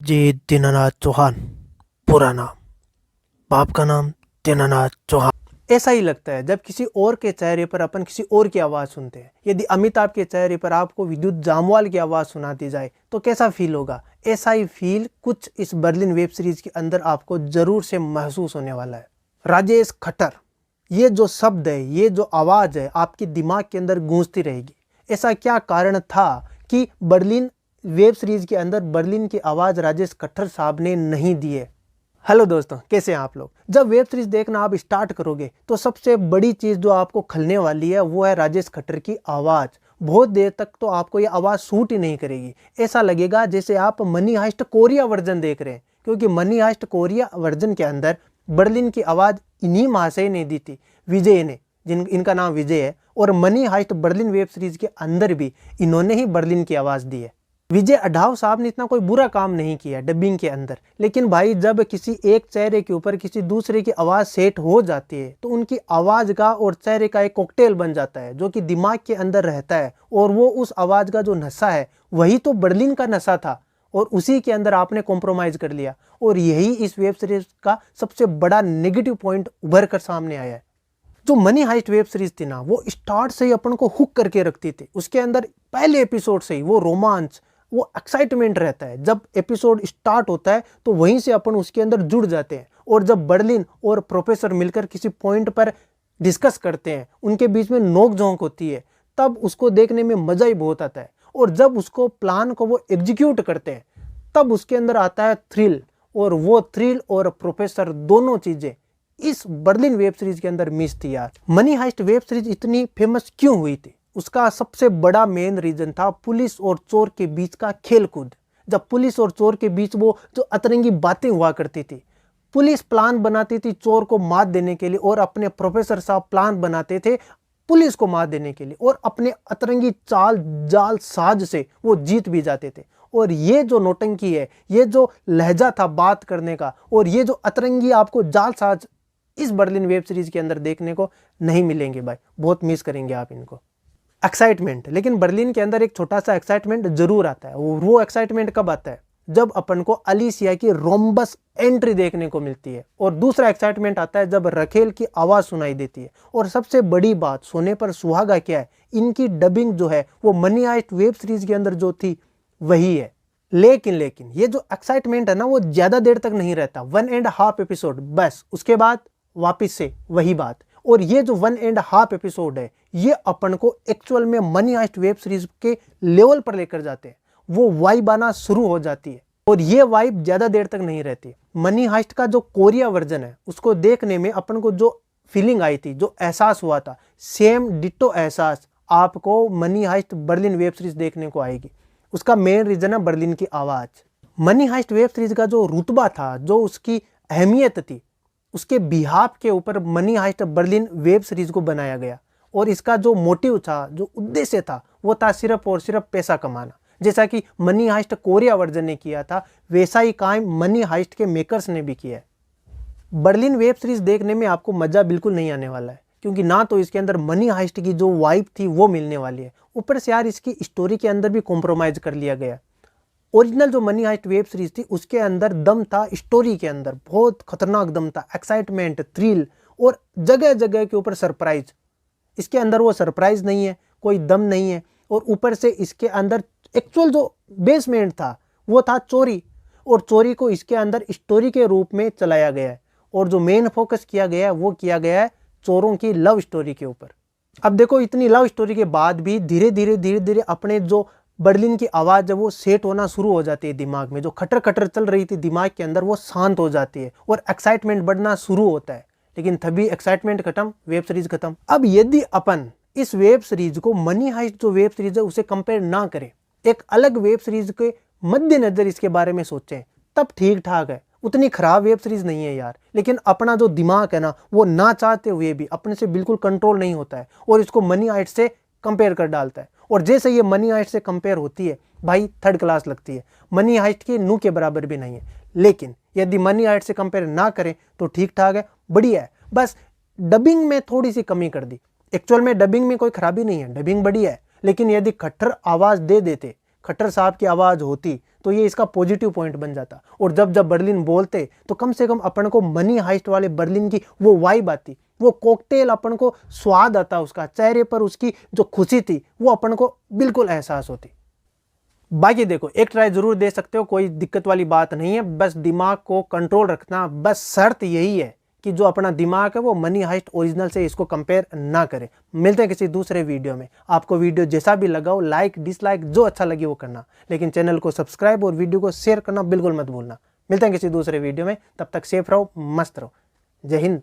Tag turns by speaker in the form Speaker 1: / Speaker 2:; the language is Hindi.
Speaker 1: जी दीनानाथ चौहान पूरा नाम, बाप का नाम दीनानाथ चौहान। ऐसा ही लगता है जब किसी और के चेहरे पर अपन किसी और की आवाज़ सुनते हैं। यदि अमिताभ के चेहरे पर आपको विद्युत जामवाल की आवाज़ सुना दी जाए तो कैसा फील होगा? ऐसा ही फील कुछ इस बर्लिन वेब सीरीज के अंदर आपको जरूर से महसूस होने वाला है। राजेश खट्टर, ये जो शब्द है, ये जो आवाज़ है, आपके दिमाग के अंदर गूंजती रहेगी। ऐसा क्या कारण था कि बर्लिन वेब सीरीज के अंदर बर्लिन की आवाज़ राजेश खट्टर साहब ने नहीं दी है? हेलो दोस्तों, कैसे हैं आप लोग? जब वेब सीरीज देखना आप स्टार्ट करोगे तो सबसे बड़ी चीज़ जो आपको खलने वाली है वो है राजेश खट्टर की आवाज़। बहुत देर तक तो आपको ये आवाज़ सूट ही नहीं करेगी। ऐसा लगेगा जैसे आप मनी हाइस्ट कोरिया वर्जन देख रहे हैं, क्योंकि मनी हाइस्ट कोरिया वर्जन के अंदर बर्लिन की आवाज़ इन्हीं महाशय ने दी थी, विजय ने, इनका नाम विजय है। और Money Heist Berlin web series के अंदर भी इन्होंने ही बर्लिन की आवाज़ दी है। विजय अढाव साहब ने इतना कोई बुरा काम नहीं किया डबिंग के अंदर, लेकिन भाई जब किसी एक चेहरे के ऊपर किसी दूसरे की आवाज़ सेट हो जाती है तो उनकी आवाज़ का और चेहरे का एक कॉकटेल बन जाता है जो कि दिमाग के अंदर रहता है। और वो उस आवाज़ का जो नशा है वही तो बर्लिन का नशा था, और उसी के अंदर आपने कॉम्प्रोमाइज़ कर लिया। और यही इस वेब सीरीज का सबसे बड़ा नेगेटिव पॉइंट उभर कर सामने आया है। जो मनी हाइस्ट वेब सीरीज थी ना, वो स्टार्ट से ही अपन को हुक करके रखती थी। उसके अंदर पहले एपिसोड से ही वो रोमांच, वो एक्साइटमेंट रहता है। जब एपिसोड स्टार्ट होता है तो वहीं से अपन उसके अंदर जुड़ जाते हैं। और जब बर्लिन और प्रोफेसर मिलकर किसी पॉइंट पर डिस्कस करते हैं, उनके बीच में नोक झोंक होती है, तब उसको देखने में मज़ा ही बहुत आता है। और जब उसको प्लान को वो एग्जीक्यूट करते हैं तब उसके अंदर आता है थ्रिल। और वो थ्रिल और प्रोफेसर दोनों चीज़ें इस बर्लिन वेब सीरीज के अंदर मिस थी यार। मनी हाइस्ट वेब सीरीज इतनी फेमस क्यों हुई थी? उसका सबसे बड़ा मेन रीजन था पुलिस और चोर के बीच का खेल कूद। जब पुलिस और चोर के बीच वो जो अतरंगी बातें हुआ करती थी, पुलिस प्लान बनाती थी चोर को मात देने के लिए, और अपने प्रोफेसर साहब प्लान बनाते थे पुलिस को मात देने के लिए, और अपने अतरंगी चाल जाल साज से वो जीत भी जाते थे। और ये जो नौटंकी है, ये जो लहजा था बात करने का, और ये जो अतरंगी आपको जाल साज इस बर्लिन वेब सीरीज के अंदर देखने को नहीं मिलेंगे भाई। बहुत मिस करेंगे आप इनको। एक्साइटमेंट, लेकिन बर्लिन के अंदर एक छोटा सा एक्साइटमेंट जरूर आता है। वो एक्साइटमेंट कब आता है? जब अपन को अलीसिया की रोम्बस एंट्री देखने को मिलती है। और दूसरा एक्साइटमेंट आता है जब रखेल की आवाज़ सुनाई देती है। और सबसे बड़ी बात, सोने पर सुहागा क्या है, इनकी डबिंग जो है वो मनी हाइस्ट वेब सीरीज के अंदर जो थी वही है। लेकिन ये जो एक्साइटमेंट है ना, वो ज़्यादा देर तक नहीं रहता, 1.5 एपिसोड बस। उसके बाद वापिस से वही बात। और ये जो 1.5 एपिसोड है, ये अपन को एक्चुअल में मनी हाइस्ट वेब सीरीज के लेवल पर लेकर जाते हैं। वो वाइब आना शुरू हो जाती है, और ये वाइब ज़्यादा देर तक नहीं रहती। मनी हाइस्ट का जो कोरिया वर्जन है, उसको देखने में अपन को जो फीलिंग आई थी, जो एहसास हुआ था, सेम डिट्टो एहसास आपको Money Heist Berlin web series देखने को आएगी। उसका मेन रीजन है बर्लिन की आवाज़। मनी हाइस्ट वेब सीरीज का जो रुतबा था, जो उसकी अहमियत थी, उसके बिहाफ के ऊपर Money Heist Berlin web series को बनाया गया। और इसका जो मोटिव था, जो उद्देश्य था, वो था सिर्फ और सिर्फ पैसा कमाना। जैसा कि मनी हाइस्ट कोरिया वर्जन ने किया था, वैसा ही काम मनी हाइस्ट के मेकर्स ने भी किया है। बर्लिन वेब सीरीज देखने में आपको मज़ा बिल्कुल नहीं आने वाला है, क्योंकि ना तो इसके अंदर मनी हाइस्ट की जो वाइब थी वो मिलने वाली है, ऊपर से यार इसकी स्टोरी के अंदर भी कॉम्प्रोमाइज़ कर लिया गया। ओरिजिनल जो मनी हाइस्ट वेब सीरीज थी उसके अंदर दम था, स्टोरी के अंदर बहुत खतरनाक दम था, एक्साइटमेंट, थ्रिल, और जगह जगह के ऊपर सरप्राइज। इसके अंदर वो सरप्राइज नहीं है, कोई दम नहीं है। और ऊपर से इसके अंदर एक्चुअल जो बेसमेंट था वो था चोरी, और चोरी को इसके अंदर स्टोरी के रूप में चलाया गया है। और जो मेन फोकस किया गया है वो किया गया है चोरों की लव स्टोरी के ऊपर। अब देखो, इतनी लव स्टोरी के बाद भी धीरे धीरे अपने जो बर्लिन की आवाज़ जब वो सेट होना शुरू हो जाती है दिमाग में, जो खटर खटर चल रही थी दिमाग के अंदर, वो शांत हो जाती है और एक्साइटमेंट बढ़ना शुरू होता है। लेकिन तभी एक्साइटमेंट खत्म, वेब सीरीज खत्म। अब यदि अपन इस वेब सीरीज को मनी हाइस्ट जो वेब सीरीज है उसे कंपेयर ना करें, एक अलग वेब सीरीज के मद्देनजर इसके बारे में सोचें, तब ठीक ठाक है। उतनी खराब वेब सीरीज नहीं है यार। लेकिन अपना जो दिमाग है ना, वो ना चाहते हुए भी अपने से बिल्कुल कंट्रोल नहीं होता है और इसको मनी हाइस्ट से कंपेयर कर डालता है। और जैसे ये मनी हाइस्ट से कंपेयर होती है भाई, थर्ड क्लास लगती है, मनी हाइस्ट के नू के बराबर भी नहीं है। लेकिन यदि मनी हाइस्ट से कंपेयर ना करें तो ठीक ठाक है, बढ़िया है। बस डबिंग में थोड़ी सी कमी कर दी। एक्चुअल में डबिंग में कोई खराबी नहीं है, डबिंग बढ़िया है। लेकिन यदि खट्टर आवाज़ दे देते, खट्टर साहब की आवाज़ होती, तो ये इसका पॉजिटिव पॉइंट बन जाता। और जब जब बर्लिन बोलते तो कम से कम अपन को मनी हाइस्ट वाले बर्लिन की वो वाइब आती, वो कॉकटेल अपन को स्वाद आता, उसका चेहरे पर उसकी जो खुशी थी वो अपन को बिल्कुल एहसास होती। बाकी देखो, एक ट्राई जरूर दे सकते हो, कोई दिक्कत वाली बात नहीं है, बस दिमाग को कंट्रोल रखना, बस शर्त यही है कि जो अपना दिमाग है वो मनी हाइस्ट ओरिजिनल से इसको कंपेयर ना करे। मिलते हैं किसी दूसरे वीडियो में। आपको वीडियो जैसा भी लगा हो, लाइक डिसलाइक जो अच्छा लगे वो करना, लेकिन चैनल को सब्सक्राइब और वीडियो को शेयर करना बिल्कुल मत भूलना। मिलते हैं किसी दूसरे वीडियो में, तब तक सेफ रहो, मस्त रहो। जय हिंद।